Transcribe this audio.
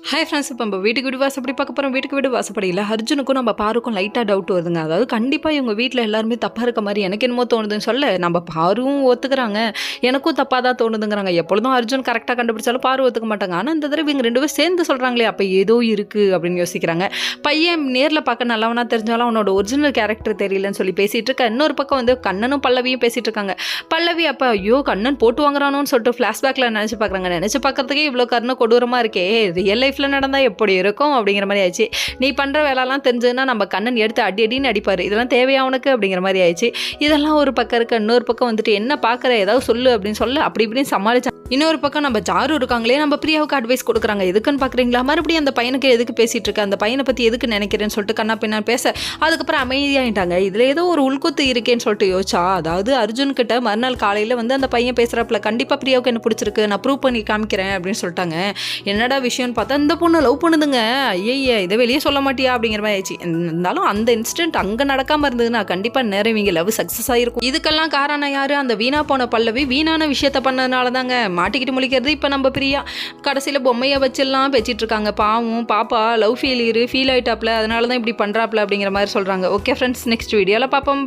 Hi friends, இப்போ நம்ம வீட்டுக்கு வீடு வாசப்படி பார்க்க போகிறோம். வீட்டுக்கு வீடு வாசப்படியில் அர்ஜுனுக்கும் நம்ம பாருக்கும் லைட்டாக டவுட் வருதுங்க. அதாவது கண்டிப்பாக இவங்க வீட்டில் எல்லாருமே தப்பாக இருக்க மாதிரி எனக்கு என்னமோ தோணுதுன்னு சொல்ல நம்ம பாரும் ஒத்துக்கிறாங்க. எனக்கும் தப்பாக தான் தோணுதுங்கிறாங்க. எப்பொழுதும் அர்ஜுன் கரெக்டாக கண்டுபிடிச்சாலும் பாரு ஒத்துக்க மாட்டாங்க. ஆனால் இந்த தடவை இவங்க ரெண்டு பேரும் சேர்ந்து சொல்கிறாங்களே, அப்போ ஏதோ இருக்குது அப்படின்னு யோசிக்கிறாங்க. பையன் நேரில் பார்க்க நல்லவனா தெரிஞ்சாலும் அவனோட ஒரிஜினல் கேரக்டர் தெரியலன்னு சொல்லி பேசிகிட்டு இருக்க. இன்னொரு பக்கம் வந்து கண்ணனும் பல்லவியும் பேசிகிட்டு இருக்காங்க. பல்லவி அப்போ ஐயோ கண்ணன் போட்டு வாங்குறானோன்னு சொல்லிட்டு ஃப்ளாஷ்பேக்கில் நினச்சி பார்க்குறாங்க. நினச்சி பார்க்கறதுக்கே இவ்வளோ கருணை கொடூரமாக இருக்கே, ரியல் லைஃப்பில் நடந்தால் எப்படி இருக்கும் அப்படிங்கிற மாதிரி ஆயிடுச்சு. நீ பண்ணுற வேலைலாம் தெரிஞ்சதுன்னா நம்ம கண்ணன் எடுத்து அடின்னு அடிப்பார். இதெல்லாம் தேவையா உனக்கு அப்படிங்கிற மாதிரி ஆயிடுச்சு. இதெல்லாம் ஒரு பக்கம் இருக்க. இன்னொரு பக்கம் வந்துட்டு என்ன பார்க்குற, ஏதாவது சொல்லு அப்படின்னு சொல்ல அப்படி இப்படின்னு சமாளிச்சா. இன்னொரு பக்கம் நம்ம ஜாரு இருக்காங்களே, நம்ம பிரியாவுக்கு அட்வைஸ் கொடுக்குறாங்க. எதுக்குன்னு பார்க்குறீங்களா, மறுபடியும் அந்த பையனுக்கு எதுக்கு பேசிகிட்டு இருக்க, அந்த பையனை பற்றி எதுக்கு நினைக்கிறேன்னு சொல்லிட்டு கண்ணா பின்னா பேச அதுக்கப்புறம் அமைதியாகிட்டாங்க. இதில் ஏதோ ஒரு உள்குத்து இருக்கேன்னு சொல்லிட்டு யோசிச்சா, அதாவது அர்ஜுன் கிட்ட மறுநாள் காலையில் வந்து அந்த பையன் பேசுகிறப்பல கண்டிப்பாக பிரியாவுக்கு என்ன பிடிச்சிருக்கு, நான் ப்ரூவ் பண்ணி காமிக்கிறேன் அப்படின்னு சொல்லிட்டாங்க. என்னடா விஷயம்னு பார்த்தா இந்த பொண்ணு லவ் பண்ணுதுங்க. ஐய இதை வெளியே சொல்ல மாட்டியா அப்படிங்கிற மாதிரி ஆயிடுச்சு. இருந்தாலும் அந்த இன்சிடென்ட் அங்கே நடக்காமல் இருந்ததுன்னா கண்டிப்பாக நிறைய இவங்க லவ் சக்ஸஸ் ஆகிருக்கும். இதுக்கெல்லாம் காரணம் யார், அந்த வீணா போன பல்லவி வீணான விஷயத்த பண்ணதுனால தாங்க மாட்டிக்கிட்டு முழிக்கிறது. இப்போ நம்ம பிரியா கடைசியில் பொம்மையை வச்செல்லாம் பேச்சிட்டு இருக்காங்க. பாவம் பாப்பா லவ் ஃபீல் ஆயிட்டாப்ல, அதனால தான் இப்படி பண்ணுறாப்ல அப்படிங்கிற மாதிரி சொல்கிறாங்க. ஓகே ஃப்ரெண்ட்ஸ், நெக்ஸ்ட் வீடியோவில் பார்ப்போம்.